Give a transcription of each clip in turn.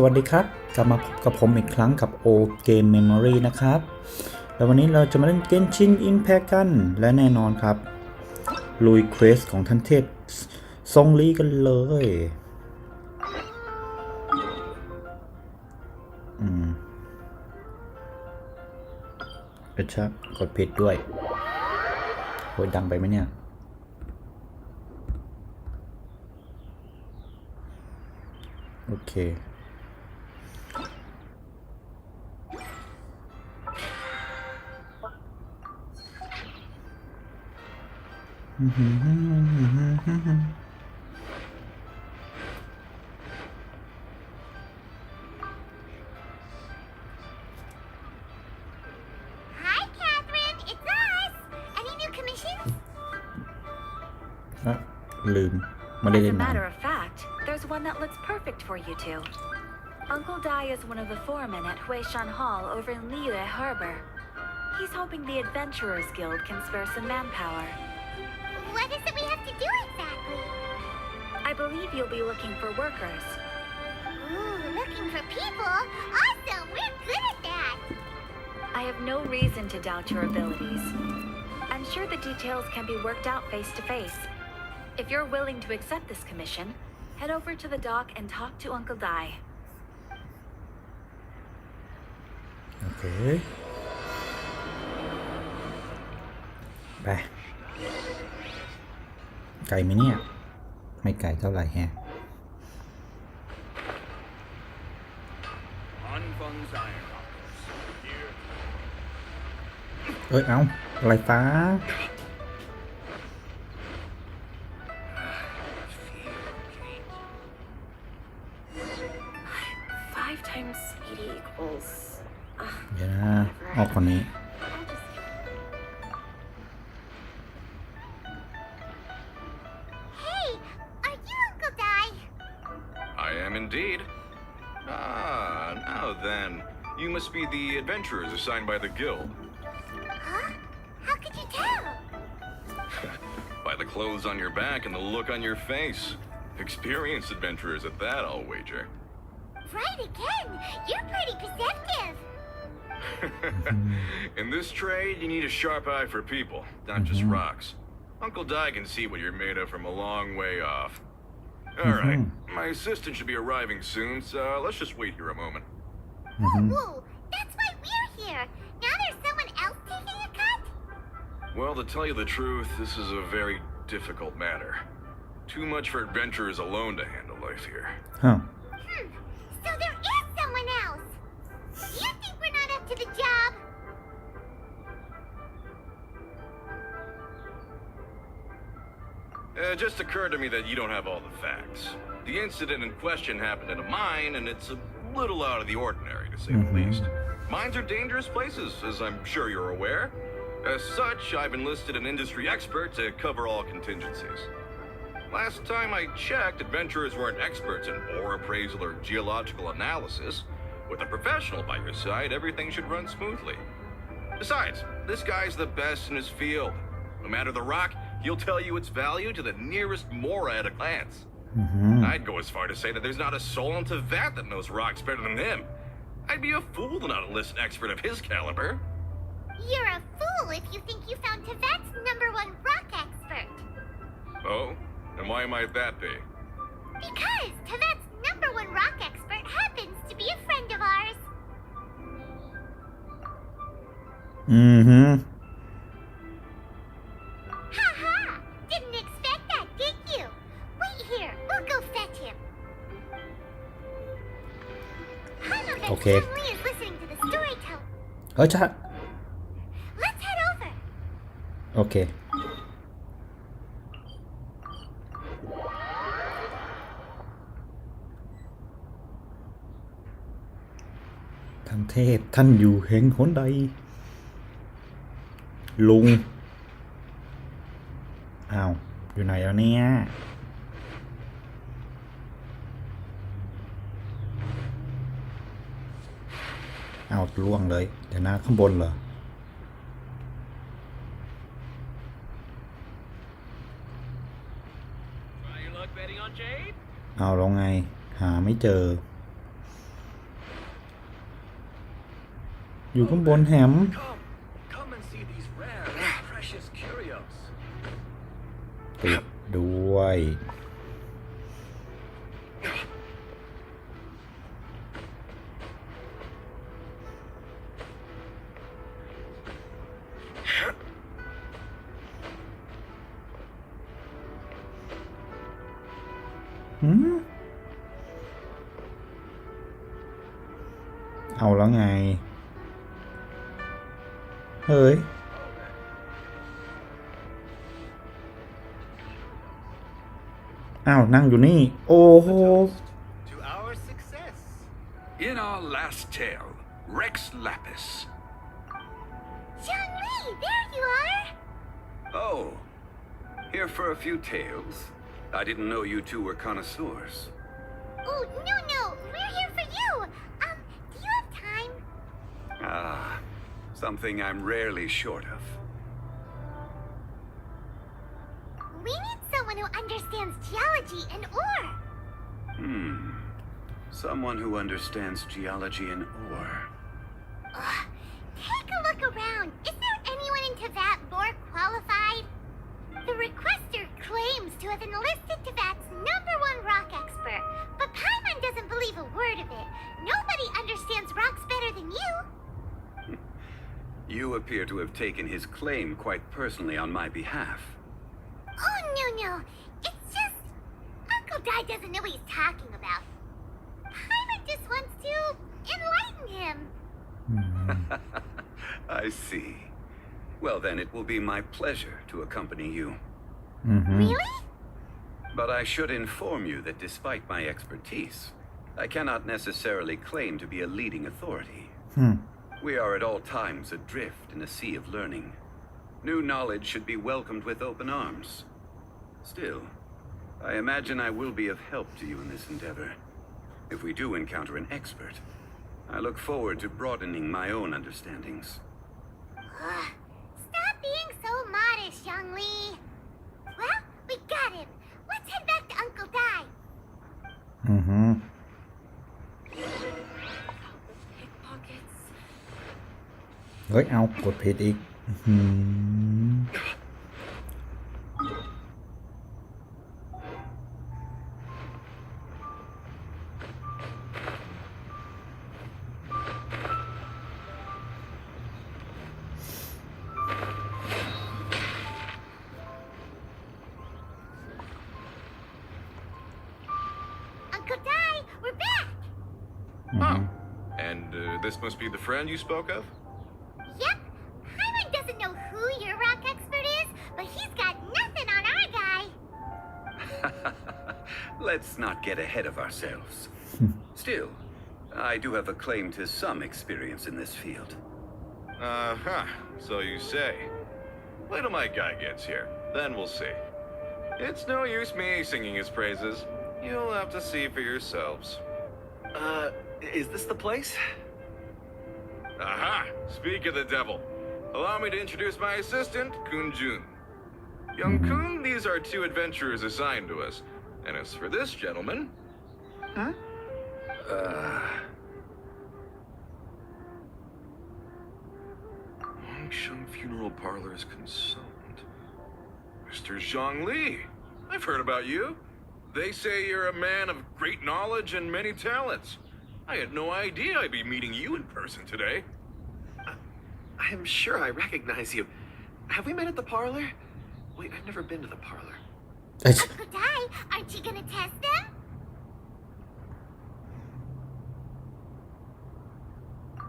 วัสดีครับกลับมาพบกับผมอีกครั้งกับ O Game Memory นะครับแล้ววันนี้เราจะมาเล่น Genshin Impact กันและแน่นอนครับลุยเควสของท่านเทพซงลีกันเลยกระชับกดผิดด้วยโหดังไปไหมเนี่ยโอเคลืมไม่ได้เล่นนาน As a matter of fact, there's one that looks perfect for you two. Uncle Dai is one of the foremen at Huishan Hall over in Liyue Harbor. He's hoping the Adventurers Guild can spare some manpower. What is it we have to do exactly? I believe you'll be looking for workers. Ooh, looking for people? Awesome! We're good at that! I have no reason to doubt your abilities. I'm sure the details can be worked out face to face. If you're willing to accept this commission, head over to the dock and talk to Uncle Dai. Okay. ไปไก่ไหมเนี่ยไม่ไก่เท่าไหร่แฮะเอ้ยเอาอะไรฟ้าเดี๋ยวนะออกคนนี้Indeed. Now then, you must be the adventurers assigned by the guild. Huh? How could you tell? By the clothes on your back and the look on your face. Experienced adventurers at that, I'll wager. Right again. You're pretty perceptive. In this trade, you need a sharp eye for people, not just rocks. Uncle Dai can see what you're made of from a long way off. Alright, my assistant should be arriving soon, so let's just wait here a moment. Whoa, that's why we're here. Now there's someone else taking a cut? Well, to tell you the truth, this is a very difficult matter. Too much for adventurers alone to handle life here. Huh. So there is someone else. Do you think we're not up to the job? It just occurred to me that you don't have all the facts. The incident in question happened in a mine, and it's a little out of the ordinary, to say the least. Mines are dangerous places, as I'm sure you're aware. As such, I've enlisted an industry expert to cover all contingencies. Last time I checked, adventurers weren't experts in ore appraisal or geological analysis. With a professional by your side, everything should run smoothly. Besides, this guy's the best in his field. No matter the rock, he'll tell you its value to the nearest mora at a glance. I'd go as far to say that there's not a soul in Teyvat that knows rocks better than him. I'd be a fool to not enlist an expert of his caliber. You're a fool if you think you found Teyvat's #1 rock expert. Oh? And why might that be? Because Teyvat's #1 rock expert happens to be a friend of ours. Ha! Didn't expect that, did you? Wait here. We'll go fetch him. Hanover certainly is listening to the storyteller. เฮ้ยจ้า Let's head over. โอเคท่านเทพท่านอยู่แห่งหนใดลุงอ้าวอยู่ไหนแล้วเนี่ยอ้าวล่วงเลยเดี๋ยวนะข้างบนเหรอเอาแล้วไงหาไม่เจอ อยู่ข้างบนแฮม Come and see these rare, precious curios. ติดด้วยเอาแล้วไง เฮ้ย อ้าว นั่งอยู่นี่ โอ้โห To our success. In our last tale, Rex Lapis. Zhongli, there you are! Oh, here for a few tales. I didn't know you two were connoisseurs. Oh, no, we're here for you! Do you have time? Ah, something I'm rarely short of. We need someone who understands geology and ore. Someone who understands geology and ore. Take a look around. Is there anyone in Teyvat more qualified? The requester claims to have enlisted Teyvat's #1 rock expert, but Paimon doesn't believe a word of it. Nobody understands rocks better than you. You appear to have taken his claim quite personally on my behalf. Oh, no. It's just... Uncle Dai doesn't know what he's talking about. Paimon just wants to enlighten him. I see. Well, then it will be my pleasure to accompany you. Really? But I should inform you that despite my expertise, I cannot necessarily claim to be a leading authority. We are at all times adrift in a sea of learning. New knowledge should be welcomed with open arms. Still, I imagine I will be of help to you in this endeavor. If we do encounter an expert, I look forward to broadening my own understandings. Stop being so modest, Zhongli. Well, we got him. Let's head back to Uncle Dai. Pickpockets. เฮ้ย เอากดผิดอีก Uncle Dai, we're back. Oh. And this must be the friend you spoke of? Yep. Paimon doesn't know who your rock expert is, but he's got nothing on our guy. Let's not get ahead of ourselves. Still, I do have a claim to some experience in this field. So you say. Wait till my guy gets here. Then we'll see. It's no use me singing his praises. You'll have to see for yourselves. Is this the place? Aha! Speak of the devil. Allow me to introduce my assistant, Kunjun. Young Kun, these are two adventurers assigned to us. And as for this gentleman... Huh? Longsheng Funeral Parlor's consultant. Mr. Zhongli. I've heard about you. They say you're a man of great knowledge and many talents. I had no idea I'd be meeting you in person today. I am sure I recognize you. Have we met at the parlor? Wait, I've never been to the parlor. Uncle Dai, aren't you gonna test them?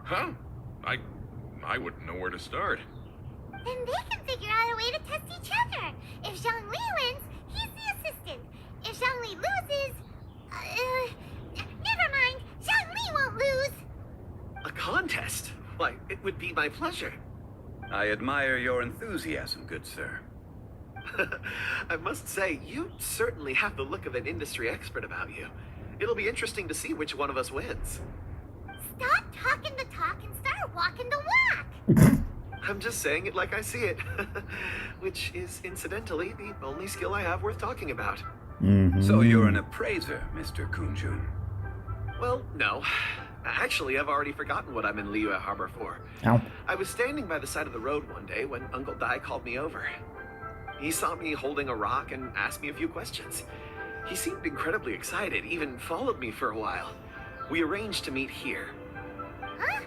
Huh? I wouldn't know where to start. Then they can figure out a way to test each other. If Zhongli wins, he's the assistant. If Zhongli loses... never mind. Zhongli won't lose. A contest? Why, it would be my pleasure. I admire your enthusiasm, good sir. I must say, you certainly have the look of an industry expert about you. It'll be interesting to see which one of us wins. Stop talking the talk and start walking the walk. I'm just saying it like I see it. Which is, incidentally, the only skill I have worth talking about. So you're an appraiser, Mr. Kunjun. Well, no. Actually, I've already forgotten what I'm in Liyue Harbor for. เอา I was standing by the side of the road one day when Uncle Dai called me over. He saw me holding a rock and asked me a few questions. He seemed incredibly excited, even followed me for a while. We arranged to meet here. Huh?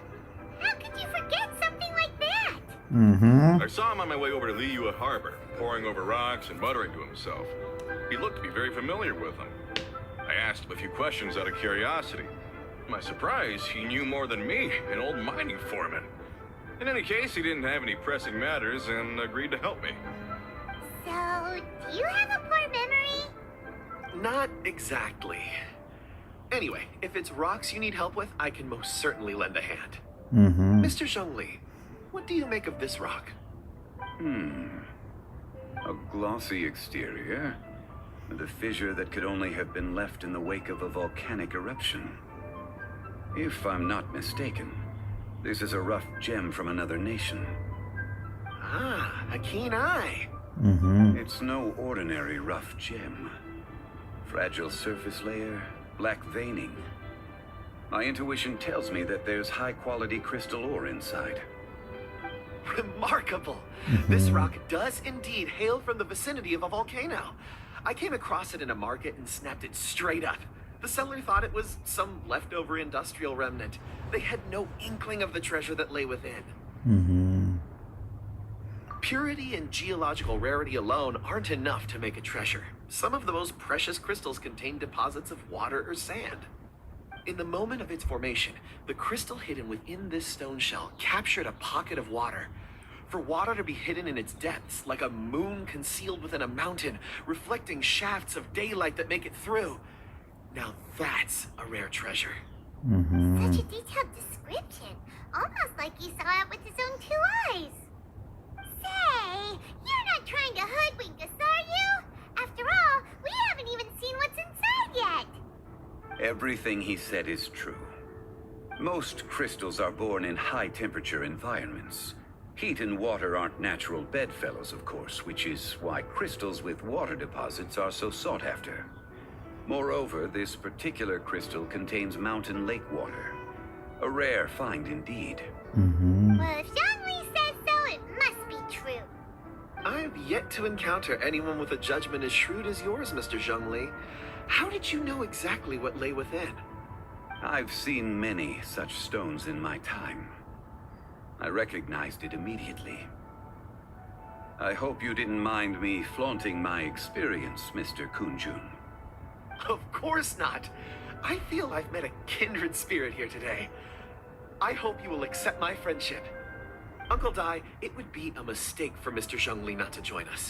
How could you forget something like that? อือฮึ I saw him on my way over to Liyue Harbor, poring over rocks and muttering to himself. He looked to be very familiar with them. I asked him a few questions out of curiosity. To my surprise, he knew more than me, an old mining foreman. In any case, he didn't have any pressing matters and agreed to help me. So, do you have a poor memory? Not exactly. Anyway, if it's rocks you need help with, I can most certainly lend a hand. อือฮึ Mr. Zhongli, what do you make of this rock? A glossy exterior, with a fissure that could only have been left in the wake of a volcanic eruption. If I'm not mistaken, this is a rough gem from another nation. Ah, a keen eye. อือฮึ It's no ordinary rough gem. Fragile surface layer, black veining. My intuition tells me that there's high-quality crystal ore inside. Remarkable. This rock does indeed hail from the vicinity of a volcano. I came across it in a market and snapped it straight up. The seller thought it was some leftover industrial remnant. They had no inkling of the treasure that lay within. อือฮึ Purity and geological rarity alone aren't enough to make a treasure. Some of the most precious crystals contain deposits of water or sand. In the moment of its formation, the crystal hidden within this stone shell captured a pocket of water. For water to be hidden in its depths, like a moon concealed within a mountain, reflecting shafts of daylight that make it through. Now that's a rare treasure. อือฮึ Such a detailed description. Almost like you saw it with his own 2 eyes. Say, you're not trying to hoodwink us, are you? After all, we haven't even seen what's inside yet. Everything he said is true. Most crystals are born in high-temperature environments. Heat and water aren't natural bedfellows, of course, which is why crystals with water deposits are so sought after. Moreover, this particular crystal contains mountain lake water. A rare find indeed. อือฮึ Well, if Zhongli says so, it must be true. I've yet to encounter anyone with a judgment as shrewd as yours, Mr. Zhongli. How did you know exactly what lay within? I've seen many such stones in my time. I recognized it immediately. I hope you didn't mind me flaunting my experience, Mr. Kunjun. Of course not. I feel I've met a kindred spirit here today. I hope you will accept my friendship. Uncle Dai, it would be a mistake for Mr. Zhongli not to join us.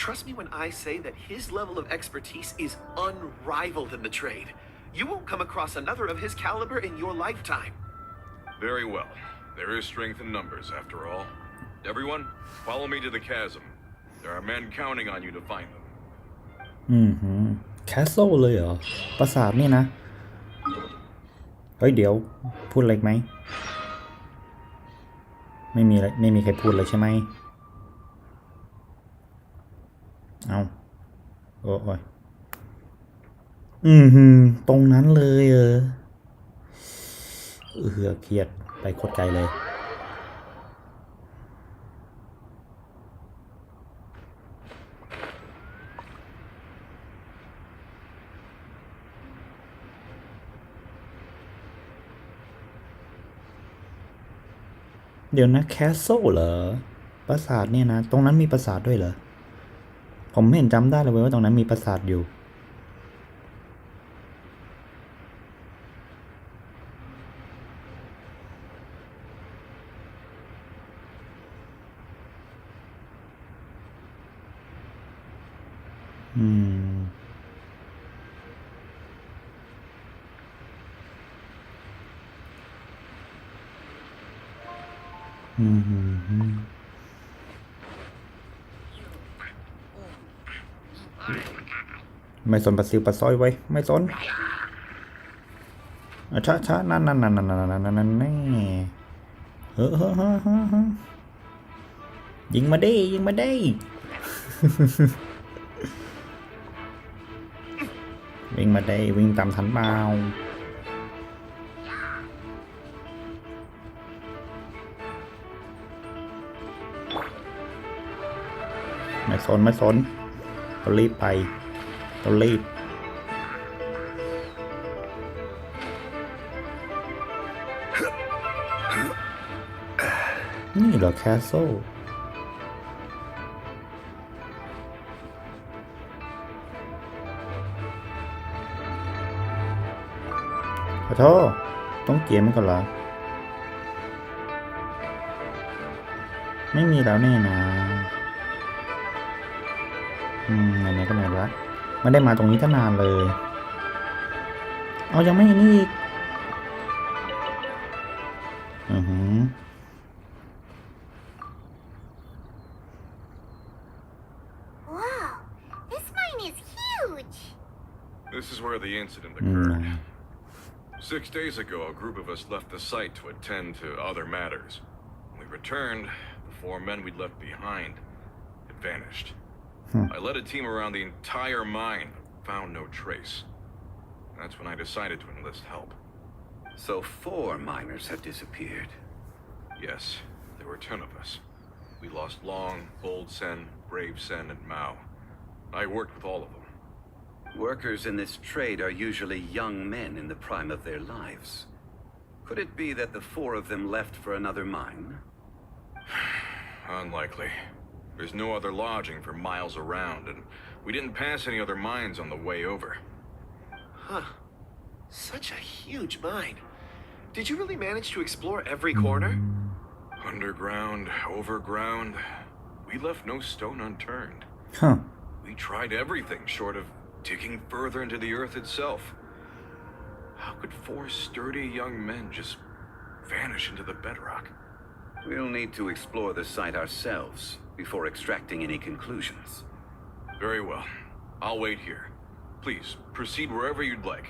Trust me when I say that his level of expertise is unrivaled in the trade. You won't come across another of his caliber in your lifetime. Very well. There is strength in numbers, after all. Everyone, follow me to the chasm. There are men counting on you to find them. อือฮึแคสเซิลเลยเหรอ ปราสาทนี่นะ เฮ้ย เดี๋ยว พูดอะไรไหม ไม่มีอะไร ไม่มีใครพูดเลยใช่ไหม เอาโอ้ยตรงนั้นเลยเครียด ไปโคตรไกลเลย เดี๋ยวนะแคสเซิลเหรอ ปราสาทเนี่ยนะ ตรงนั้นมีปราสาทด้วยเหรอ ผมไม่เห็นจำได้เลยว่าตรงนั้นมีปราสาทอยู่ ไม่สนปลาซิวปลาซ้อยไว้ ไม่สนช้านั่นนี่ยิงมาได้ยิงมาได้ วิ่งมาได้วิ่งตามทันเปล่า ไม่สนต้องรีบไปต้องรีบนี่เหรอแคสเซิลขอโทษต้องเกมมันก่อนเหรอไม่มีแล้วแน่นะไหนๆก็ไหนละไม่ได้มาตรงนี้ตั้งนานเลยเอายังไม่นี่อีกWow, this mine is huge. This is where the incident occurred. 6 days ago, a group of us left the site to attend to other matters. When we returned, the 4 men we'd left behind had vanished. I led a team around the entire mine, but found no trace. That's when I decided to enlist help. So 4 miners have disappeared. Yes, there were 10 of us. We lost Long, Bold Sen, Brave Sen, and Mao. I worked with all of them. Workers in this trade are usually young men in the prime of their lives. Could it be that the 4 of them left for another mine? Unlikely. There's no other lodging for miles around, and we didn't pass any other mines on the way over. Huh. Such a huge mine. Did you really manage to explore every corner? Underground, overground, we left no stone unturned. Huh. We tried everything short of digging further into the earth itself. How could 4 sturdy young men just vanish into the bedrock? We'll need to explore the site ourselves before extracting any conclusions. Very well. I'll wait here. Please, proceed wherever you'd like.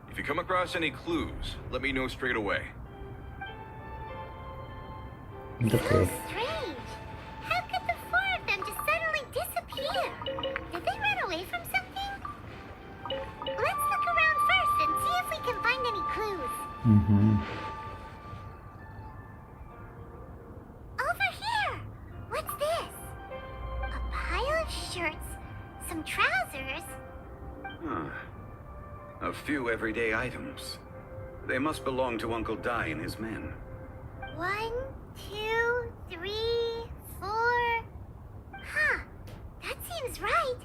If you come across any clues, let me know straight away. So strange. How could the 4 of them just suddenly disappear? Did they run away from something? Let's look around first and see if we can find any clues. Over here! What's this? A pile of shirts, some trousers. A few everyday items. They must belong to Uncle Dai and his men. 1, 2, 3, 4. Huh, that seems right.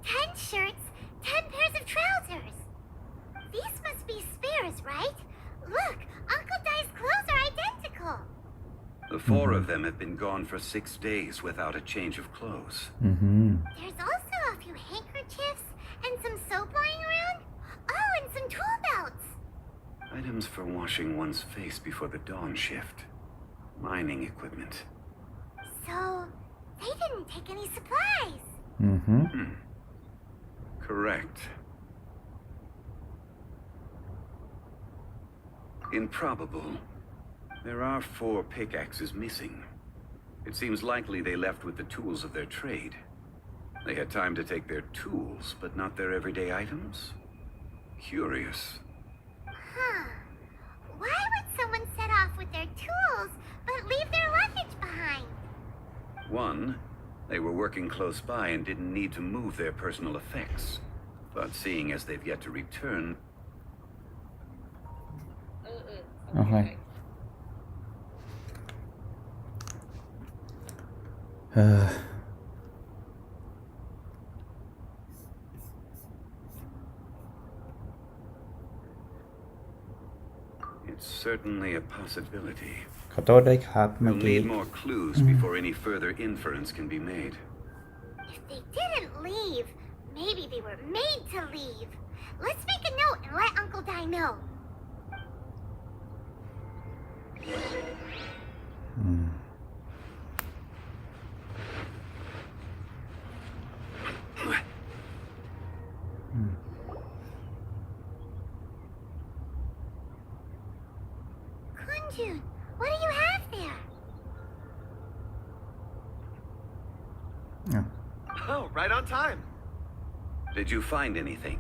10 shirts, 10 pairs of trousers. These must be spares, right? Look, Uncle Dai's clothes are identical. The 4 of them have been gone for 6 days without a change of clothes. There's also a few handkerchiefs and some soap lying around. Oh, and some tool belts. Items for washing one's face before the dawn shift. Mining equipment. So, they didn't take any supplies. Correct. Improbable. There are 4 pickaxes missing. It seems likely they left with the tools of their trade. They had time to take their tools, but not their everyday items? Curious. Huh. Why would someone set off with their tools, but leave their luggage behind? 1, they were working close by and didn't need to move their personal effects. But seeing as they've yet to return... Okay. It's certainly a possibility. ขอโทษด้วยครับเมื่อ We'll กี้ need more clues before any further inference can be made. If they didn't leave, maybe they were made to leave. Let's make a note and let Uncle Dai know. Kunjun, what do you have there? Oh, right on time. Did you find anything?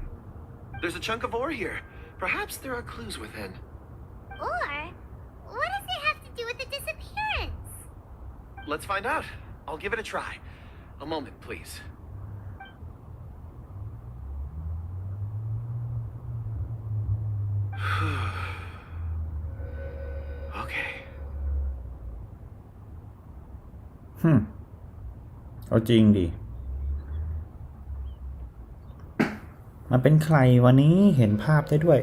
There's a chunk of ore here. Perhaps there are clues within. Or, what does it have to do with the disappearance? Let's find out. I'll give it a try. A moment, please. Okay. เอาจริงดิมันเป็นใครวันนี้เห็นภาพได้ด้วย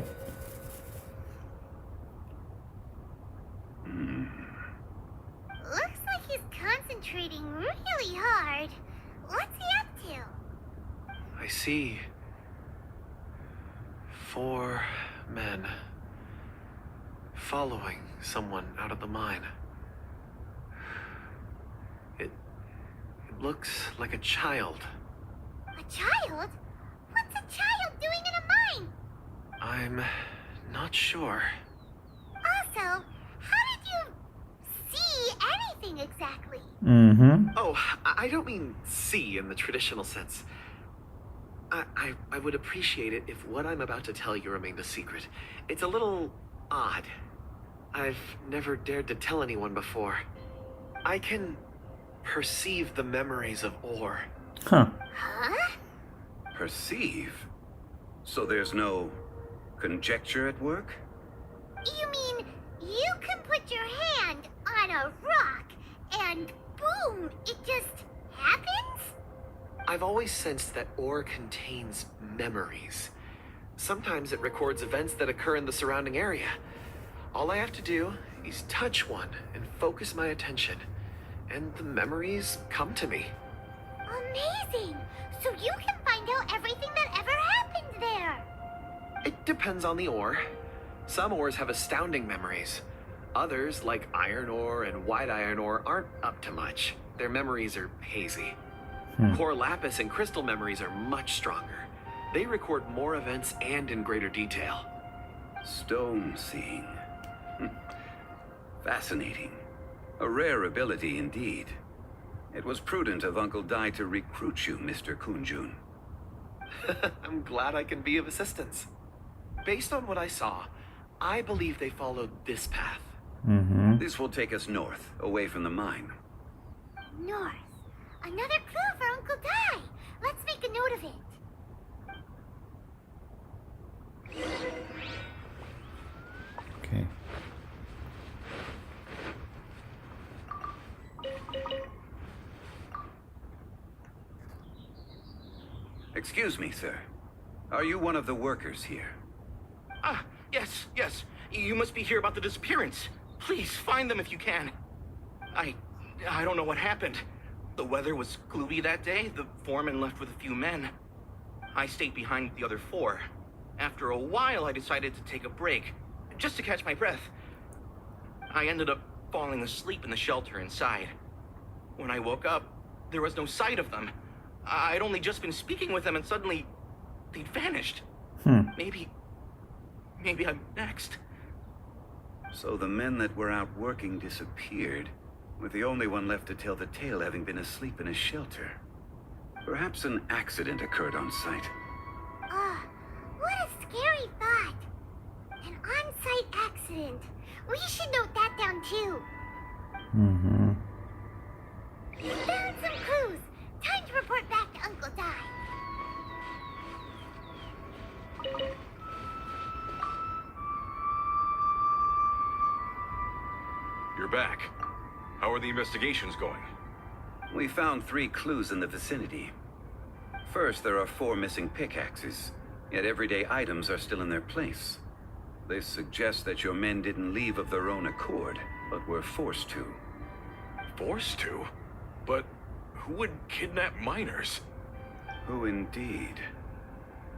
Looks like he's concentrating really hard. What's he up to? I see 4 men following someone out of the mine. It looks like a child. A child? What's a child doing in a mine? I'm not sure. Also, how did you see anything exactly? Oh, I don't mean see in the traditional sense. I would appreciate it if what I'm about to tell you remained a secret. It's a little odd. I've never dared to tell anyone before. I can perceive the memories of ore. Huh. Huh? Perceive? So there's no conjecture at work? You mean you can put your hand on a rock and boom, it just happens? I've always sensed that ore contains memories. Sometimes it records events that occur in the surrounding area. All I have to do is touch one and focus my attention, and the memories come to me. Amazing! So you can find out everything that ever happened there. It depends on the ore. Some ores have astounding memories. Others, like iron ore and white iron ore, aren't up to much. Their memories are hazy. Core lapis and crystal memories are much stronger. They record more events and in greater detail. Stone seeing. Fascinating. A rare ability indeed. It was prudent of Uncle Dai to recruit you, Mr. Kunjun. I'm glad I can be of assistance. Based on what I saw, I believe they followed this path. This will take us north, away from the mine. North. Another clue for Uncle Dai. Let's make a note of it. Okay. Excuse me, sir. Are you one of the workers here? Ah, yes. You must be here about the disappearance. Please, find them if you can. I don't know what happened. The weather was gloomy that day. The foreman left with a few men. I stayed behind with the other 4. After a while, I decided to take a break, just to catch my breath. I ended up falling asleep in the shelter inside. When I woke up, there was no sight of them. I'd only just been speaking with them and suddenly they'd vanished. Maybe I'm next. So the men that were out working disappeared, with the only one left to tell the tale having been asleep in a shelter. Perhaps an accident occurred on site. What a scary thought. An on-site accident. We should note that down too. Found some clues. Time to report back to Uncle Dai. You're back. How are the investigations going? We found 3 clues in the vicinity. First, there are 4 missing pickaxes, yet everyday items are still in their place. This suggests that your men didn't leave of their own accord, but were forced to. Forced to? But who would kidnap miners? Who indeed?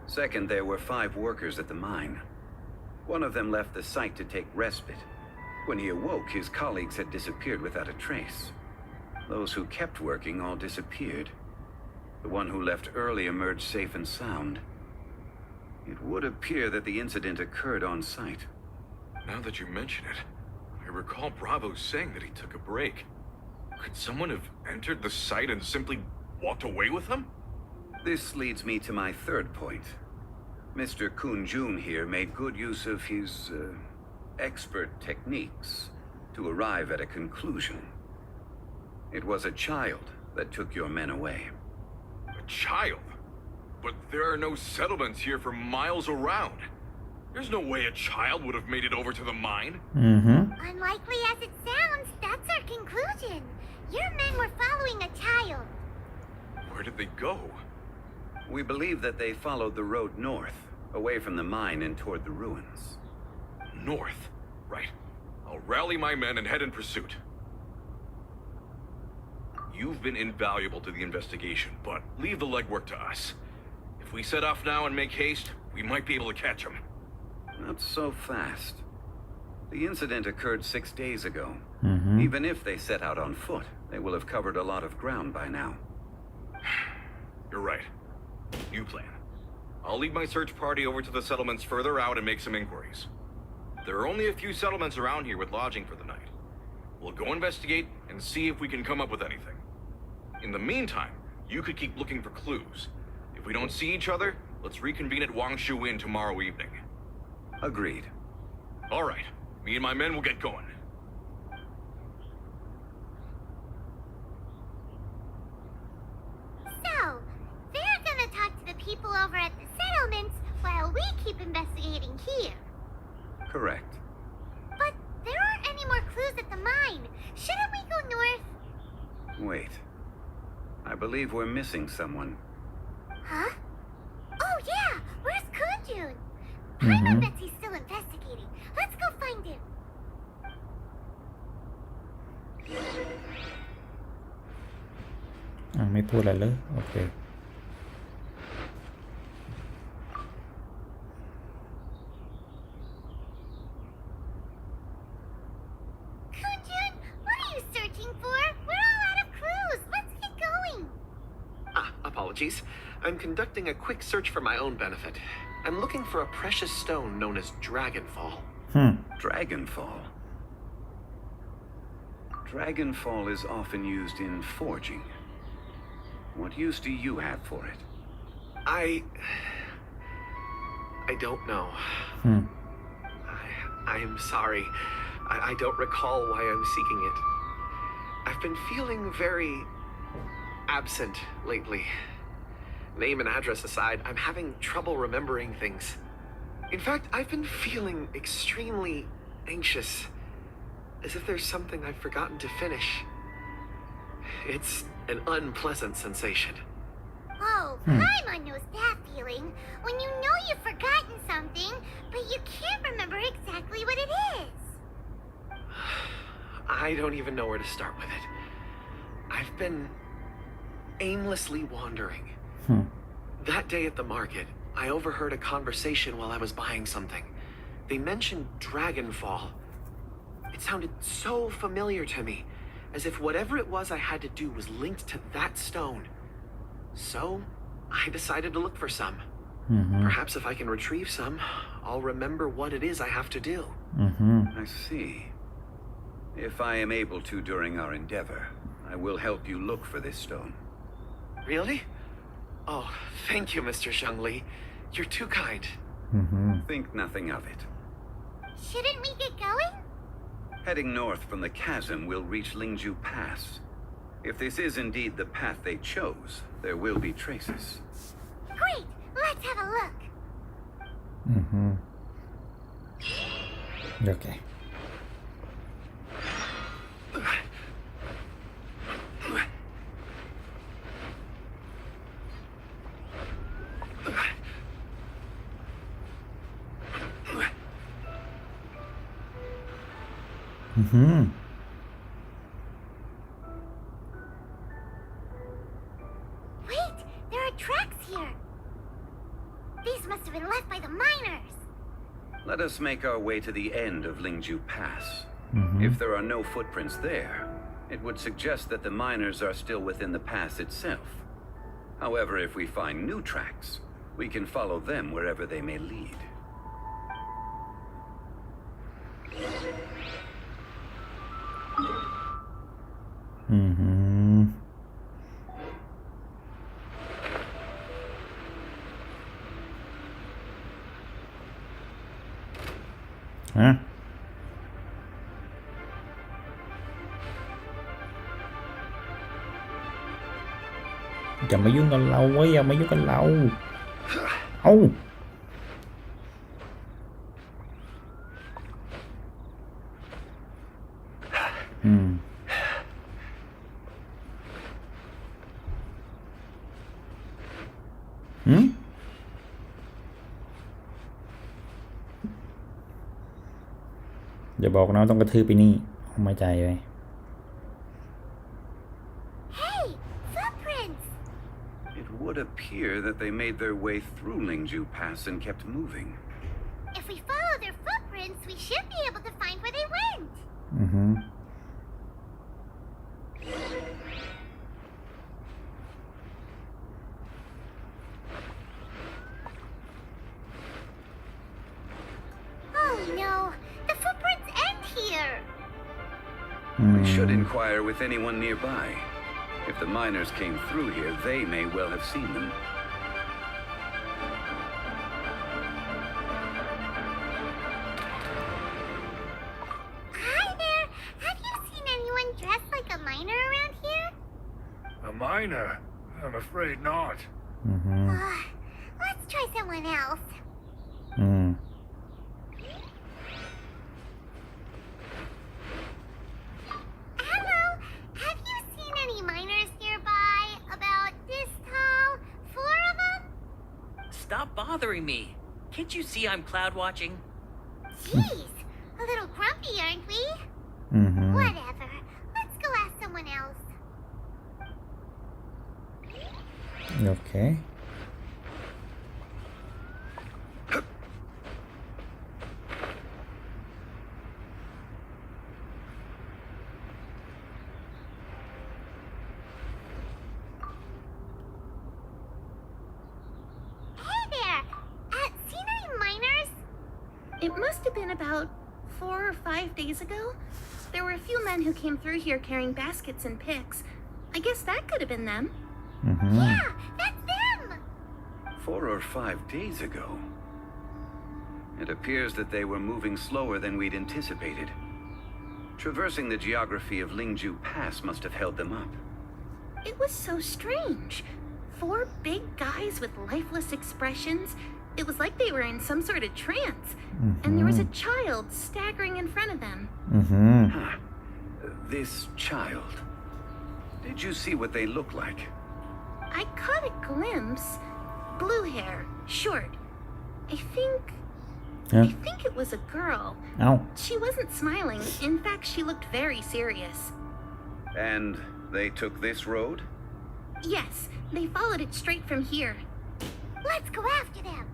Second, there were 5 workers at the mine. One of them left the site to take respite. When he awoke, his colleagues had disappeared without a trace. Those who kept working all disappeared. The one who left early emerged safe and sound. It would appear that the incident occurred on site. Now that you mention it, I recall Bravo saying that he took a break. Could someone have entered the site and simply walked away with him? This leads me to my third point. Mr. Kunjun here made good use of his, expert techniques to arrive at a conclusion. It was a child that took your men away. A child? But there are no settlements here for miles around. There's no way a child would have made it over to the mine. Unlikely as it sounds, that's our conclusion. Your men were following a child. Where did they go? We believe that they followed the road north, away from the mine and toward the ruins. North. Right. I'll rally my men and head in pursuit. You've been invaluable to the investigation, but leave the legwork to us. If we set off now and make haste, we might be able to catch them. Not so fast. The incident occurred 6 days ago. Even if they set out on foot, they will have covered a lot of ground by now. You're right. New plan. I'll lead my search party over to the settlements further out and make some inquiries. There are only a few settlements around here with lodging for the night. We'll go investigate and see if we can come up with anything. In the meantime, you could keep looking for clues. If we don't see each other, let's reconvene at Wangshu Inn tomorrow evening. Agreed. All right. Me and my men will get going. So, they're gonna talk to the people over at the settlements while we keep investigating here. Correct. But there aren't any more clues at the mine. Shouldn't we go north? Wait. I believe we're missing someone. Huh? Oh yeah! Where's Kunjun? Paimon bets he's still investigating. Let's go find him. Ah, ไม่พูดอะไรเลยโอเค Kunjun, what are you searching for? We're all out of clues. Let's get going. Apologies. I'm conducting a quick search for my own benefit. I'm looking for a precious stone known as Dragonfall. Dragonfall. Dragonfall is often used in forging. What use do you have for it? I don't know. I'm sorry. I don't recall why I'm seeking it. I've been feeling very absent lately. Name and address aside, I'm having trouble remembering things. In fact, I've been feeling extremely anxious, as if there's something I've forgotten to finish. It's an unpleasant sensation. Oh, Paimon knows that feeling. When you know you've forgotten something, but you can't remember exactly what it is. I don't even know where to start with it. I've been aimlessly wandering. That day at the market, I overheard a conversation while I was buying something. They mentioned Dragonfall. It sounded so familiar to me, as if whatever it was I had to do was linked to that stone. So, I decided to look for some. Perhaps if I can retrieve some, I'll remember what it is I have to do. I see. If I am able to during our endeavor, I will help you look for this stone. Really? Oh, thank you, Mr. Zhengli. You're too kind. Think nothing of it. Shouldn't we get going? Heading north from the chasm, we'll reach Lingju Pass. If this is indeed the path they chose, there will be traces. Great, let's have a look. โอเค Wait, there are tracks here. These must have been left by the miners. Let us make our way to the end of Lingju Pass. If there are no footprints there, it would suggest that the miners are still within the pass itself. However, if we find new tracks, we can follow them wherever they may lead. Huh? อย่ามายุ่งกับเราเว้ยอย่ามายุ่งกับเราเอ้าอย่าบอกนะต้องกระทืบไปนี่ไม่ใจเลย Hey, footprints! It would appear that they made their way through Lingju Pass and kept moving. If we follow their footprints, we should be able to find where they went. Oh no, the footprints end here. We should inquire with anyone nearby. If the miners came through here, they may well have seen them. Hi there. Have you seen anyone dressed like a miner around here? A miner? I'm afraid not. Let's try someone else. Hello. Have you seen any miners nearby? About this tall? 4 of them? Stop bothering me. Can't you see I'm cloud watching? Jeez. A little grumpy, aren't we? Whatever. Let's go ask someone else. Okay. Hey there. Seen any miners? It must have been about 4 or 5 days ago. There were a few men who came through here carrying baskets and picks. I guess that could have been them. Yeah, that's them. 4 or 5 days ago. It appears that they were moving slower than we'd anticipated. Traversing the geography of Lingju Pass must have held them up. It was so strange. 4 big guys with lifeless expressions. It was like they were in some sort of trance. And there was a child staggering in front of them. This child. Did you see what they look like? I caught a glimpse. Blue hair, short. I think it was a girl. Ow. She wasn't smiling. In fact, she looked very serious. And they took this road? Yes, they followed it straight from here. Let's go after them.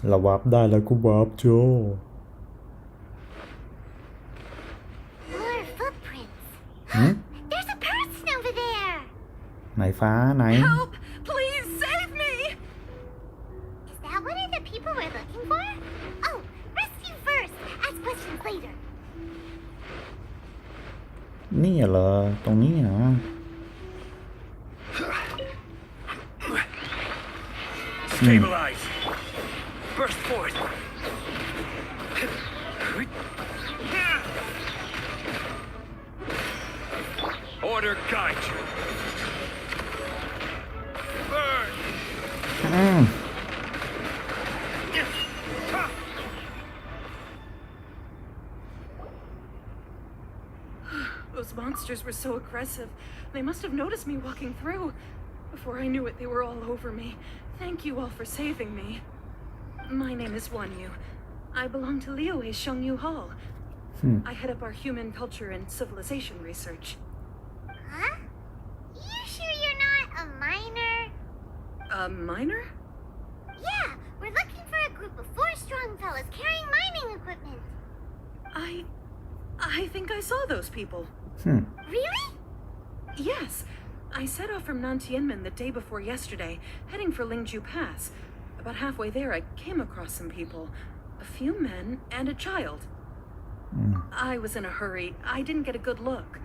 เราวาร์ปได้แล้วก็วาร์ปโจ More footprints. There's a person over there. ไหนฟ้าไหน Help! Please save me! Is that one of the people we're looking for? Oh, rescue first. Ask questions later. นี่เหรอตรงนี้เหรอ Stabilize. Burst forth. Order guide you. Burn. Those monsters were so aggressive. They must have noticed me walking through. Before I knew it, they were all over me. Thank you all for saving me. My name is Wanyu. I belong to Liyue's Shengyu Hall. I head up our human culture and civilization research. Huh? You sure you're not a miner? A miner? Yeah, we're looking for a group of 4 strong fellas carrying mining equipment. I think I saw those people. Really? Yes. I set off from Nantianmen the day before yesterday, heading for Lingju Pass. About halfway there, I came across some people. A few men and a child. I was in a hurry. I didn't get a good look.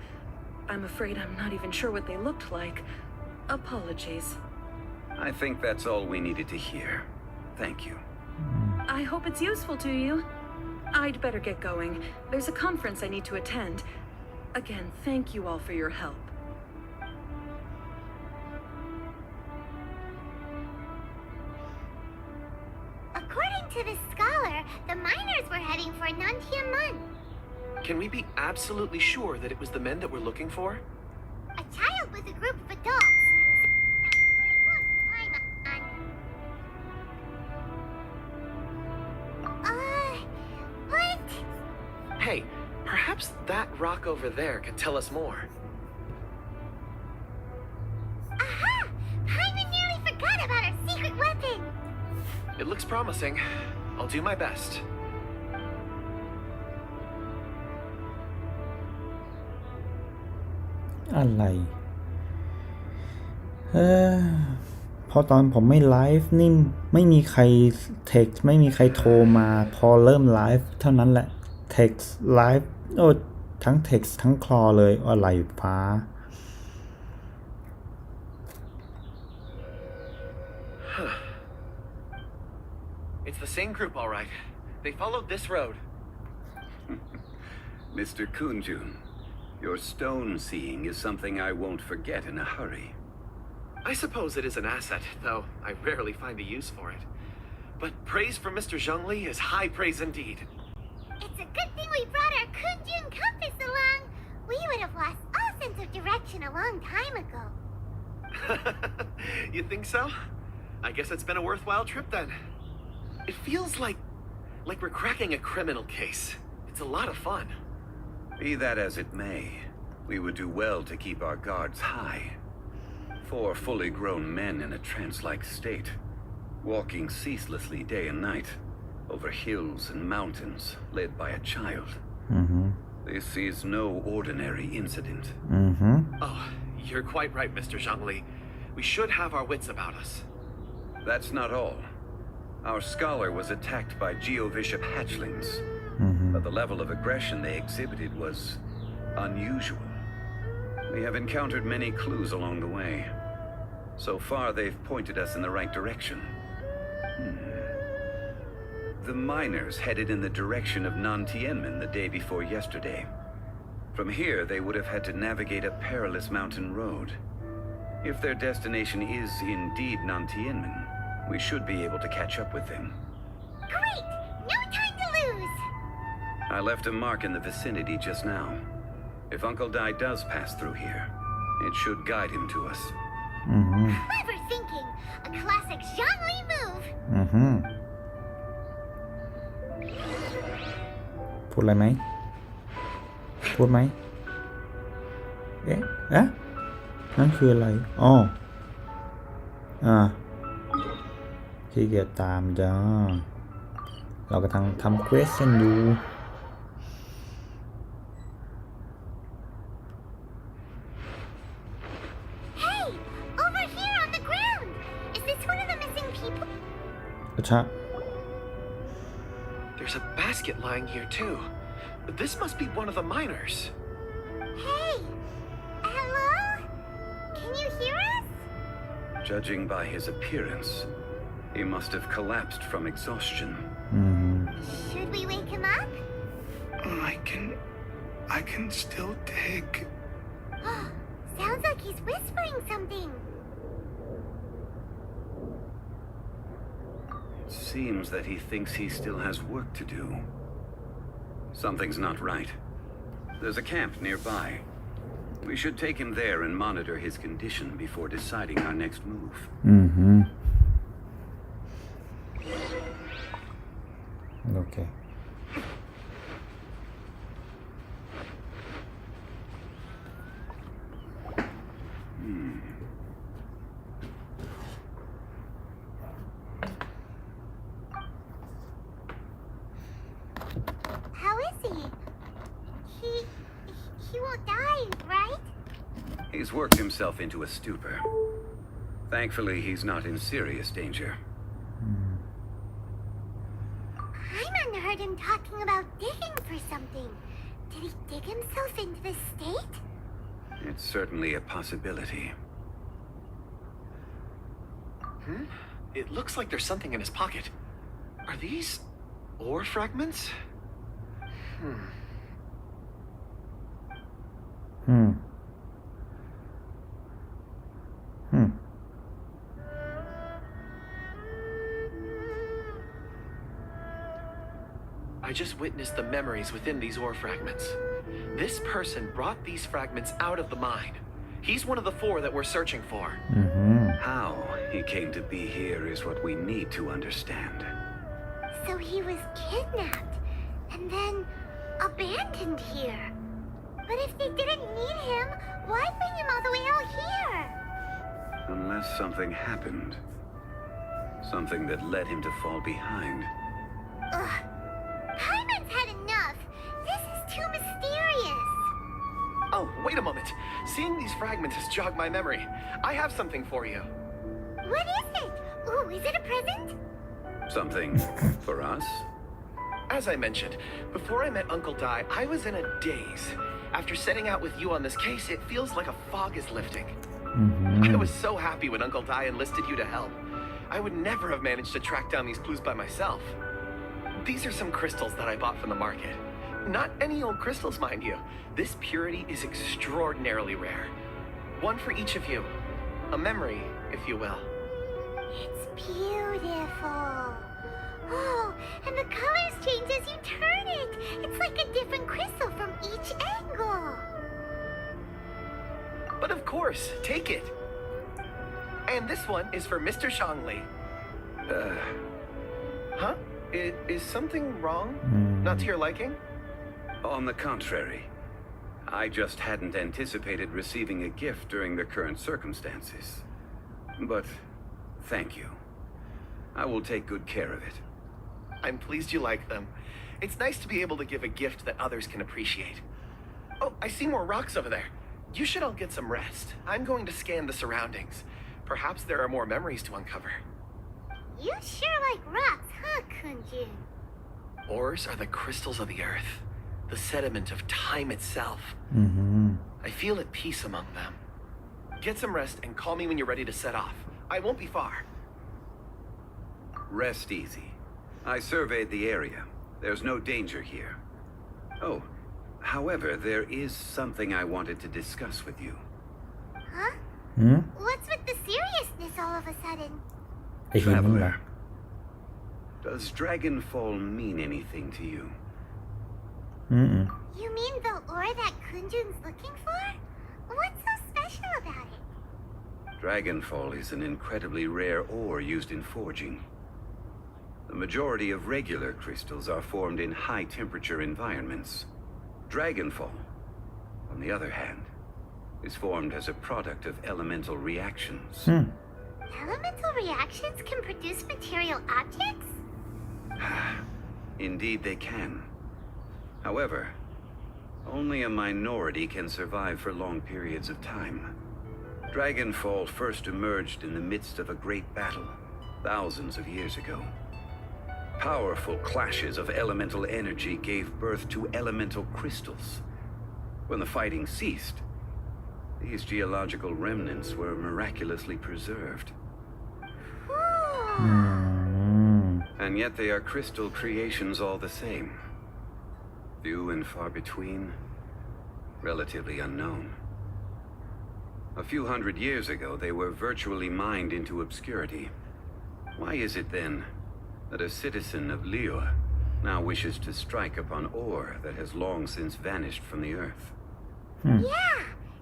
I'm afraid I'm not even sure what they looked like. Apologies. I think that's all we needed to hear. Thank you. I hope it's useful to you. I'd better get going. There's a conference I need to attend. Again, thank you all for your help. According to the scholar, the miners were heading for Nantiamun. Can we be absolutely sure that it was the men that we're looking for? A child with a group of adults. Very close to Paimon. What? Hey, perhaps that rock over there can tell us more. Aha! Paimon nearly forgot about our secret weapon. It looks promising. I'll do my best. อะไรพอตอนผมไม่ไลฟ์นี่ไม่มีใครเท็กซ์ไม่มีใครโทรมาพอเริ่มไลฟ์เท่านั้นแหละเท็กซ์ไลฟ์โอ้ทั้งเท็กซ์ทั้งคลอเลยอะไรฟ้า It's the same group, all right. They followed this road. Mr. Kunjun, your stone seeing is something I won't forget in a hurry. I suppose it is an asset, though I rarely find a use for it. But praise from Mr. Zhongli is high praise indeed. It's a good thing we brought our Kunjun compass along. We would have lost all sense of direction a long time ago. You think so? I guess it's been a worthwhile trip then. It feels like we're cracking a criminal case. It's a lot of fun. Be that as it may, we would do well to keep our guards high. 4 fully grown men in a trance-like state, walking ceaselessly day and night, over hills and mountains, led by a child. This is no ordinary incident. Oh, you're quite right, Mr. Zhongli. We should have our wits about us. That's not all. Our scholar was attacked by Geovishap hatchlings, but the level of aggression they exhibited was unusual. We have encountered many clues along the way. So far, they've pointed us in the right direction. The miners headed in the direction of Nantianmen the day before yesterday. From here, they would have had to navigate a perilous mountain road. If their destination is indeed Nantianmen, we should be able to catch up with them. Great! No time to lose! I left a mark in the vicinity just now. If Uncle Dai does pass through here, it should guide him to us. Clever thinking! A classic Zhongli move! พูดอะไรไหมพูดไหมเอ๊ะนั่นคืออะไรอ๋อขี้เกียจตามจ้าเรากำลังทำเควสกันอยู่ Hey! Over here on the ground! Is this one of the missing people? กระชะ There's a basket lying here too. This must be one of the miners. Hey! Hello? Can you hear us? Judging by his appearance, he must have collapsed from exhaustion. Should we wake him up? I can still dig. Sounds like he's whispering something. Seems that he thinks he still has work to do. Something's not right. There's a camp nearby. We should take him there and monitor his condition before deciding our next move. Okay. How is he? He won't die, right? He's worked himself into a stupor. Thankfully, he's not in serious danger. Paimon heard him talking about digging for something. Did he dig himself into this state? It's certainly a possibility. It looks like there's something in his pocket. Are these ore fragments? I just witnessed the memories within these ore fragments. This person brought these fragments out of the mine. He's one of the 4 that we're searching for. How he came to be here is what we need to understand. So he was kidnapped and then abandoned here. But if they didn't need him, why bring him all the way out here? Unless something happened. Something that led him to fall behind. Ugh. Paimon's had enough. This is too mysterious. Oh, wait a moment. Seeing these fragments has jogged my memory. I have something for you. What is it? Ooh, is it a present? Something for us? As I mentioned, before I met Uncle Dai, I was in a daze. After setting out with you on this case, it feels like a fog is lifting. I was so happy when Uncle Dai enlisted you to help. I would never have managed to track down these clues by myself. These are some crystals that I bought from the market. Not any old crystals, mind you. This purity is extraordinarily rare. One for each of you. A memory, if you will. It's beautiful. Oh, and the colors change as you turn it. It's like a different crystal from each angle. But of course, take it. And this one is for Mr. Shangli. Huh? Is something wrong? Not to your liking? On the contrary. I just hadn't anticipated receiving a gift during the current circumstances. But thank you. I will take good care of it. I'm pleased you like them. It's nice to be able to give a gift that others can appreciate. Oh, I see more rocks over there. You should all get some rest. I'm going to scan the surroundings. Perhaps there are more memories to uncover. You sure like rocks, huh, Kunjun? Ores are the crystals of the earth, the sediment of time itself. I feel at peace among them. Get some rest and call me when you're ready to set off. I won't be far. Rest easy. I surveyed the area. There's no danger here. Oh, however, there is something I wanted to discuss with you. Huh? What's with the seriousness all of a sudden? ไอ้หินนั่นแหละ Does Dragonfall mean anything to you? You mean the ore that Kunjun's looking for? What's so special about it? Dragonfall is an incredibly rare ore used in forging. The majority of regular crystals are formed in high-temperature environments. Dragonfall, on the other hand, is formed as a product of elemental reactions. Elemental reactions can produce material objects? Indeed they can. However, only a minority can survive for long periods of time. Dragonfall first emerged in the midst of a great battle, thousands of years ago. Powerful clashes of elemental energy gave birth to elemental crystals. When the fighting ceased, these geological remnants were miraculously preserved. And yet they are crystal creations all the same. Few and far between, relatively unknown. A few hundred years ago, they were virtually mined into obscurity. Why is it then that a citizen of Liyue now wishes to strike upon ore that has long since vanished from the earth? Yeah,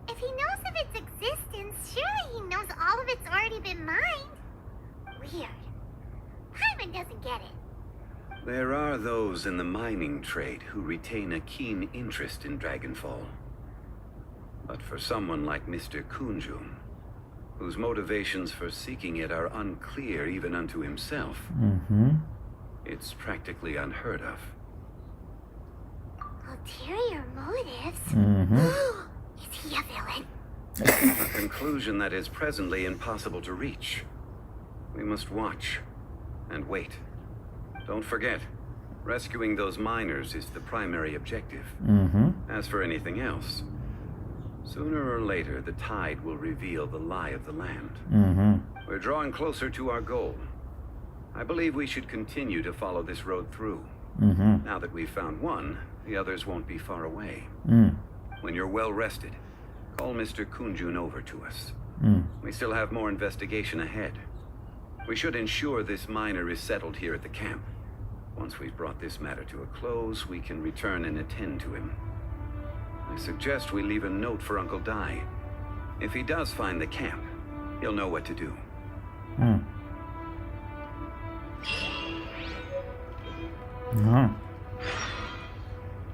if he knows of its existence, surely he knows all of it's already been mined. Weird. Paimon doesn't get it. There are those in the mining trade who retain a keen interest in Dragonfall. But for someone like Mr. Kunjun, whose motivations for seeking it are unclear even unto himself, it's practically unheard of. Ulterior motives? Is he a villain? A conclusion that is presently impossible to reach. We must watch and wait. Don't forget, rescuing those miners is the primary objective. As for anything else, sooner or later the tide will reveal the lie of the land. We're drawing closer to our goal, I believe we should continue to follow this road through. Now that we've found one, the others won't be far away. When you're well rested, call Mr. Kunjun over to us. We still have more investigation ahead. We should ensure this miner is settled here at the camp. Once we've brought this matter to a close, we can return and attend to him. I suggest we leave a note for Uncle Dai. If he does find the camp, he'll know what to do.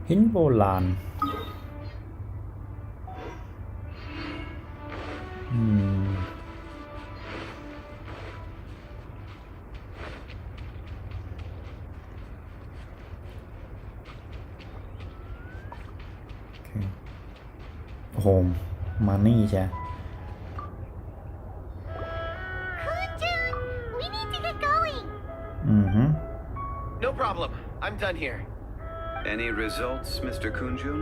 หินโบราณโฮมมานี่ใช่ Kunjun, we need to get going. No problem. I'm done here. Any results, Mr. Kunjun?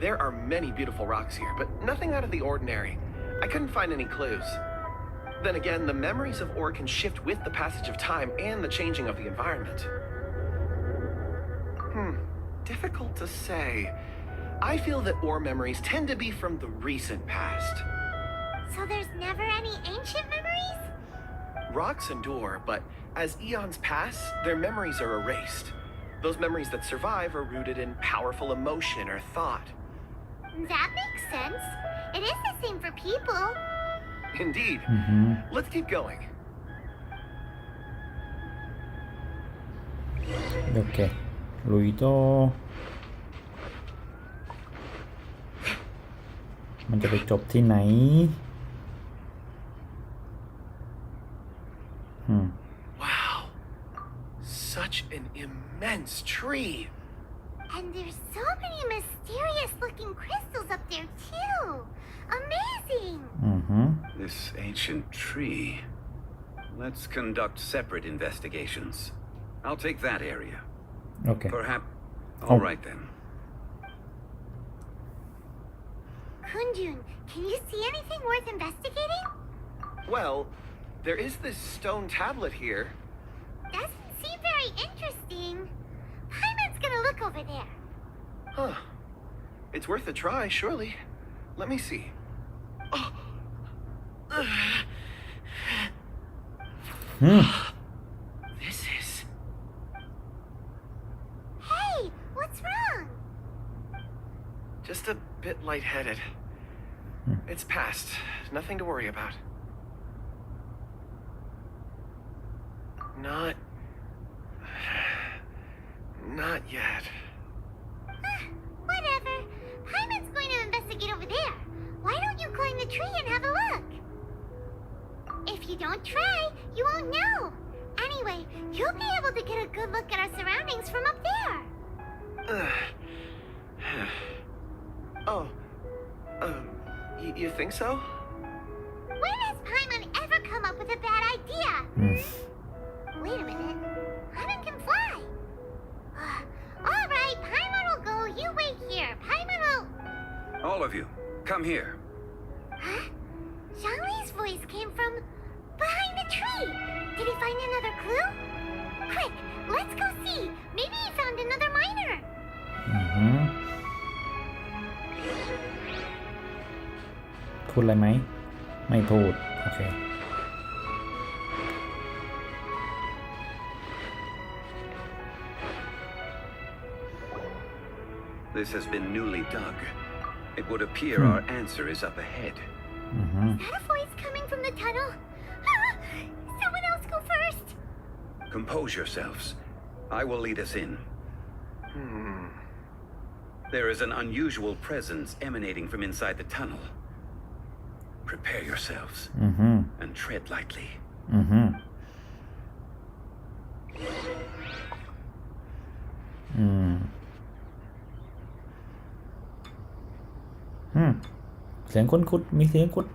There are many beautiful rocks here, but nothing out of the ordinary. I couldn't find any clues. Then again, the memories of ore can shift with the passage of time and the changing of the environment. Difficult to say. I feel that ore memories tend to be from the recent past. So there's never any ancient memories? Rocks endure, but as eons pass, their memories are erased. Those memories that survive are rooted in powerful emotion or thought. That makes sense. It is the same for people. Indeed. Let's keep going. โอเคลุยต่อมันจะไปจบที่ไหนWow. Such an immense tree. And there's so many mysterious looking crystals up there too. Amazing. This ancient tree. Let's conduct separate investigations. I'll take that area. Okay. Perhaps. All right then. Kunjun, can you see anything worth investigating? Well, there is this stone tablet here. Doesn't seem very interesting. Paimon's gonna look over there. Huh. It's worth a try, surely. Let me see. Oh. This is... Hey, what's wrong? just a bit lightheaded. It's past. Nothing to worry about. Not yet. Whatever. Hyman's going to investigate over there. Why don't you climb the tree and have a look? If you don't try, you won't know. Anyway, you'll be able to get a good look at our surroundings from up there. You think so? When has Paimon ever come up with a bad idea? Wait a minute. Paimon can fly. All right, Paimon will go. You wait here. Paimon will... All of you, come here. Huh? Zhangli's voice came from behind the tree. Did he find another clue? Quick, let's go see. Maybe he found another miner. Mm-hmm. พูดอะไรไหมไม่พูดโอเค This has been newly dug. It would appear our answer is up ahead. Is that a voice coming from the tunnel? Someone else go first. Compose yourselves. I will lead us in. There is an unusual presence emanating from inside the tunnel. Prepare yourselves and tread lightly. Hmm. เสียงคุ้นคุดมีเสียงคุด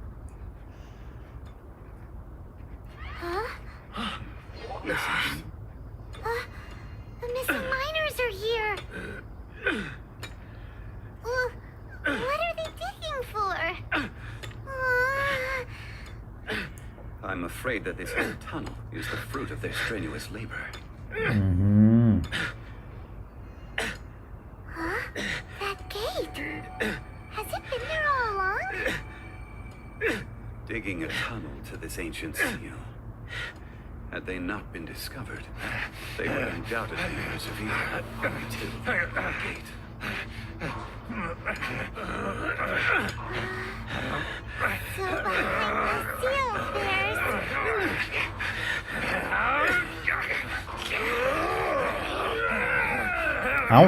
The missing miners are here. What are they digging for? I am afraid that this whole tunnel is the fruit of their strenuous labor. Huh? That gate. Has it been there all along? Digging a tunnel to this ancient seal. Had they not been discovered, they would undoubtedly persevere until the gate. So behind the seal there's... เอา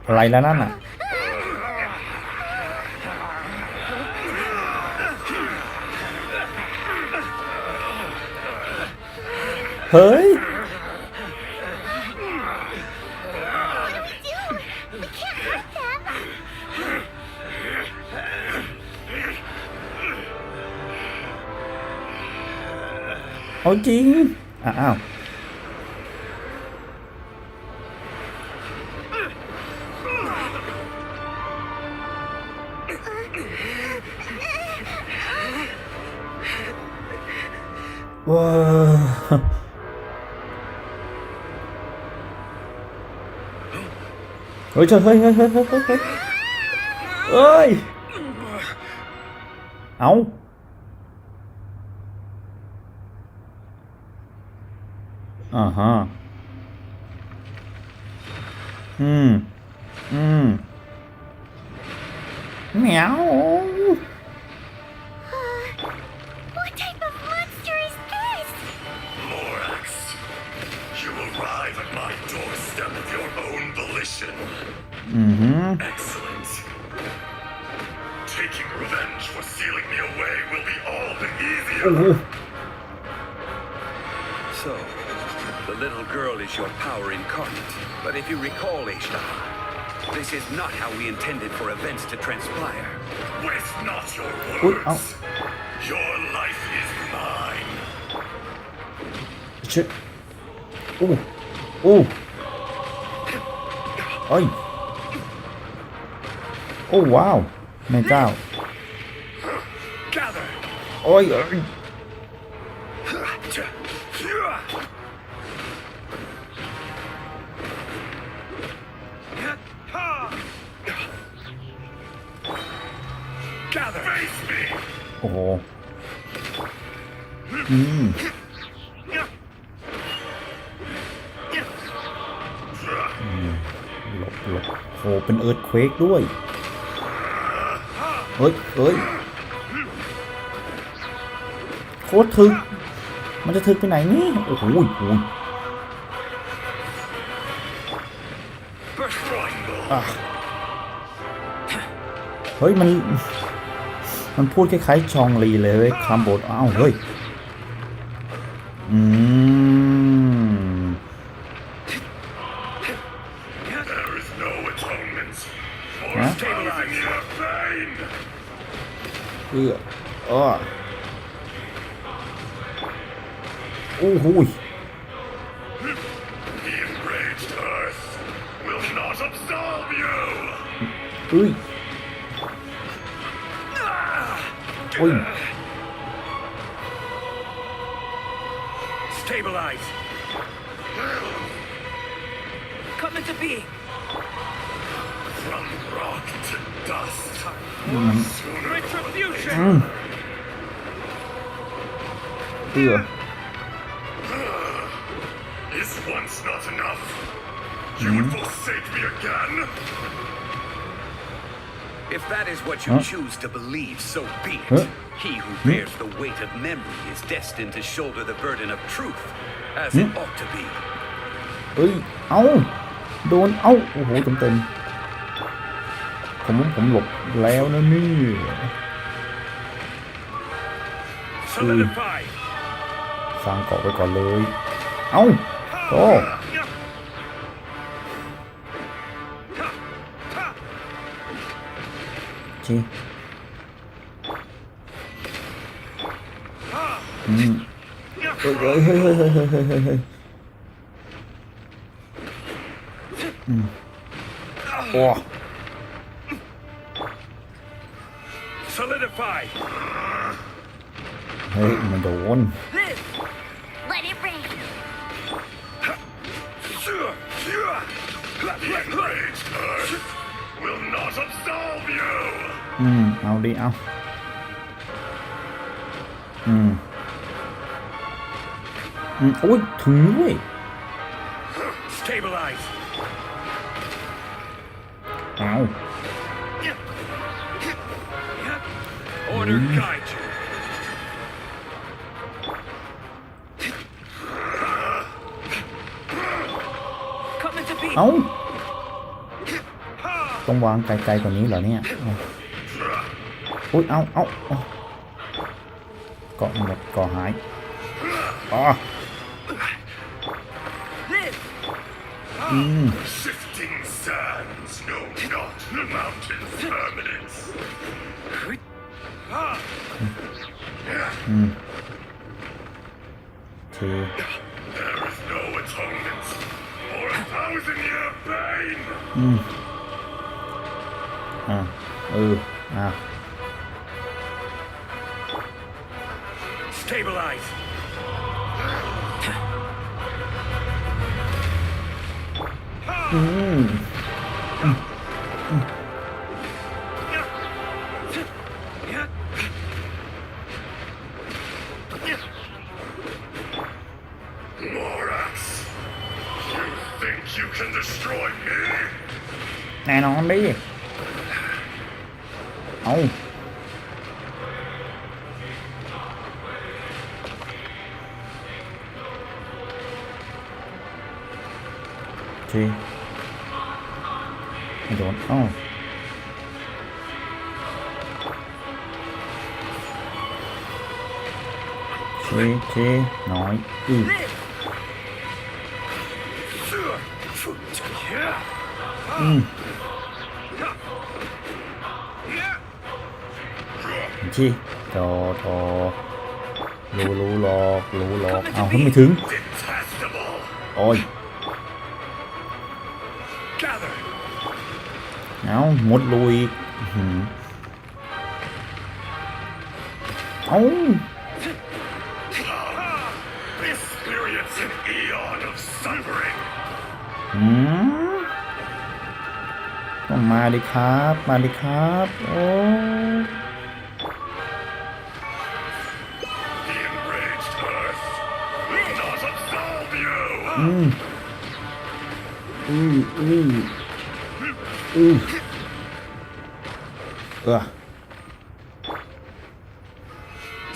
อะไรแล้วนั่นน่ะเฮ้ย What do we do? We can't hurt them. เอาจริงอ้าวว้าเฮ้ยเฮ้ยเอาฮะแมว What type of monster is this? Morax, you arrive at my doorstep of your own volition. Excellent. Taking revenge for sealing me away will be all the easier. So, the little girl is your power incarnate. But if you recall, Ishtar, this is not how we intended for events to transpire. Waste not your words. Your life is mine. Shit. Ôi. Oh wow. Mày cao. Gather. Ôi. Gather. Face me. Ồ. หลบโหเป็นเอิร์ธเควกด้วยเฮ้ยโคตรถึกมันจะถึกไปไหนนี่โอ้โหเฮ้ยมันพูดคล้ายๆชองลีเลยเว้ยคำบทอ้าวเฮ้ยโอ้โห The enraged earth will not absolve you. โอ้ย Stabilize. Come into being. From rock to dust. Retribution. Is once not enough? You would forsake me again? If that is what you choose to believe, so be it. He who bears the weight of memory is destined to shoulder the burden of truth, as it ought to be. เอ้ยโดนโอ้โหเต็มผมหลบแล้วนะนี่สร้างเกาะไปก่อนเลยโอ้จีเฮ้ยโอ้ Solidify. เฮ้ยมันโดน Let it rain. The enraged earth will not absolve you. เอาดิเอาอุ้ยถึงด้วย Stabilize. เอา Order guide you. Come into being. เอาต้องวางไกลๆกว่านี้เหรอเนี่ยอุ้ยเอาเกาะหมดเกาะหายอ๋อ Shifting sands know not the mountain's permanence. เท There is no atonement for 1,000-year pain. 'Stabilize. แน่นอนดิเอาโอเคไม่โดนเชน้อยที่ทอรู้หลอกเอาขึ้นไม่ถึงโอ้ยเอาหมดลุยเอา Experience an eon of suffering. ต้องมาดิครับโอ้ The enraged earth will not absolve you.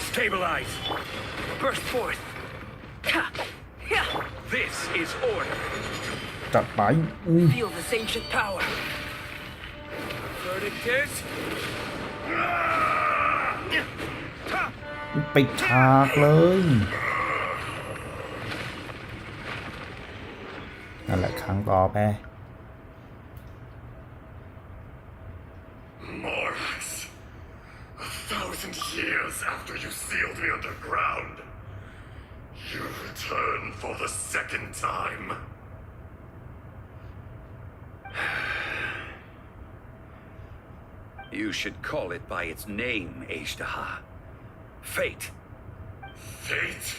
'Stabilize. Burst forth. This is order. จัดไป Feel this ancient power. Verdict is. ปิดฉากเลยนั่นแหละครั้งต่อไป Morax, 1,000 years after you sealed me underground, you return for the second time. You should call it by its name, Ashtaha. Fate. Fate?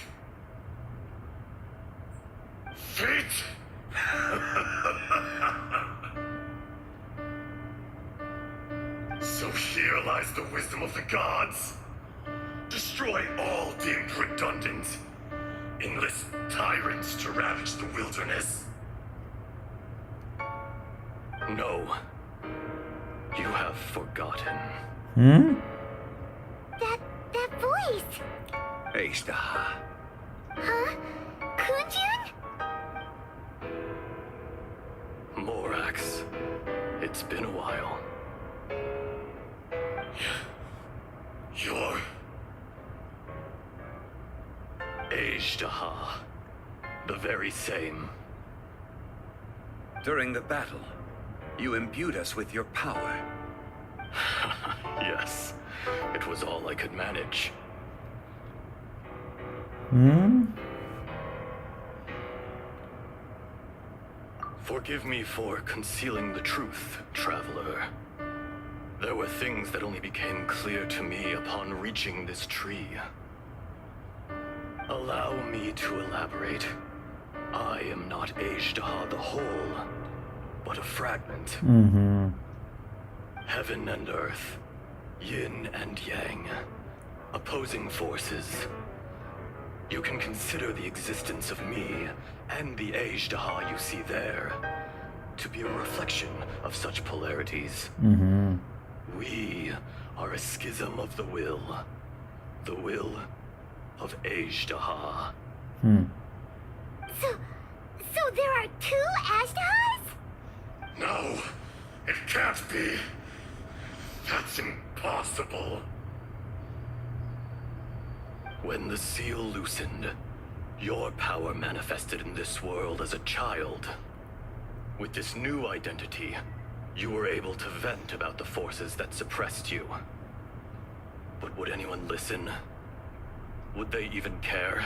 Fate? So here lies the wisdom of the gods. Destroy all deemed redundant. Enlist tyrants to ravage the wilderness. No. You have forgotten. That voice! Ashtaha. Huh? Kunjun? Morax. It's been a while. You're... Ashtaha. The very same. During the battle, you imbued us with your power. Yes. It was all I could manage. Forgive me for concealing the truth, traveler. There were things that only became clear to me upon reaching this tree. Allow me to elaborate. I am not Ajdaha the whole, but a fragment. Heaven and earth, yin and yang, opposing forces. You can consider the existence of me and the Ajdaha you see there to be a reflection of such polarities. We are a schism of the will of Ajdaha. So there are two Ajdahas? No, it can't be. That's impossible. When the seal loosened, your power manifested in this world as a child. With this new identity, you were able to vent about the forces that suppressed you. But would anyone listen? Would they even care?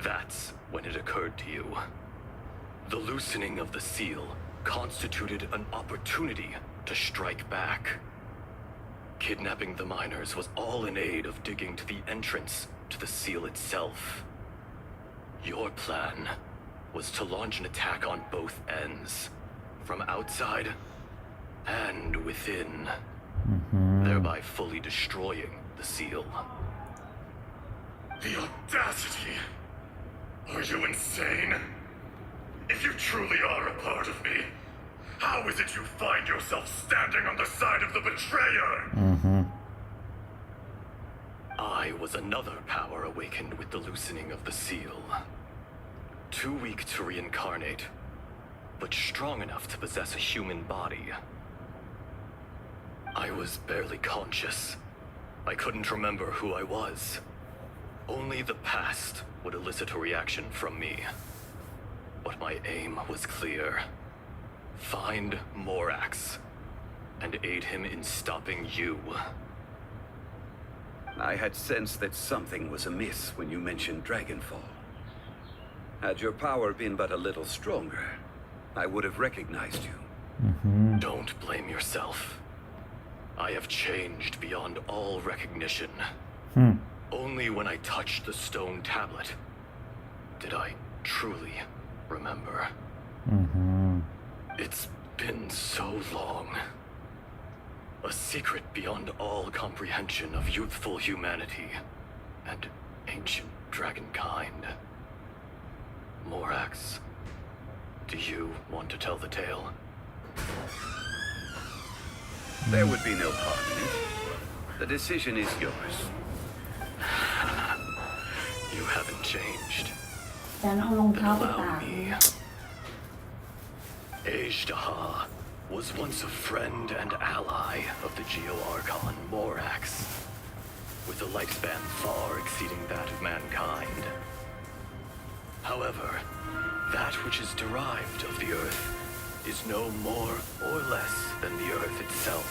That's when it occurred to you. The loosening of the seal constituted an opportunity to strike back. Kidnapping the miners was all in aid of digging to the entrance to the seal itself. Your plan was to launch an attack on both ends, from outside and within, thereby fully destroying the seal. The audacity! Are you insane? If you truly are a part of me, how is it you find yourself standing on the side of the betrayer? I was another power awakened with the loosening of the seal. Too weak to reincarnate, but strong enough to possess a human body. I was barely conscious. I couldn't remember who I was. Only the past would elicit a reaction from me. But my aim was clear. Find Morax and aid him in stopping you. I had sensed that something was amiss when you mentioned Dragonfall. Had your power been but a little stronger, I would have recognized you. Don't blame yourself. I have changed beyond all recognition. Only when I touched the stone tablet did I truly remember. It's been so long. A secret beyond all comprehension of youthful humanity and ancient dragonkind. Morax, do you want to tell the tale? There would be no harm in it. The decision is yours. You haven't changed. แต่เอารองเท้าไป Allow ตาก me. Ajdaha was once a friend and ally of the Geo-Archon Morax, with a lifespan far exceeding that of mankind. However, that which is derived of the Earth is no more or less than the Earth itself.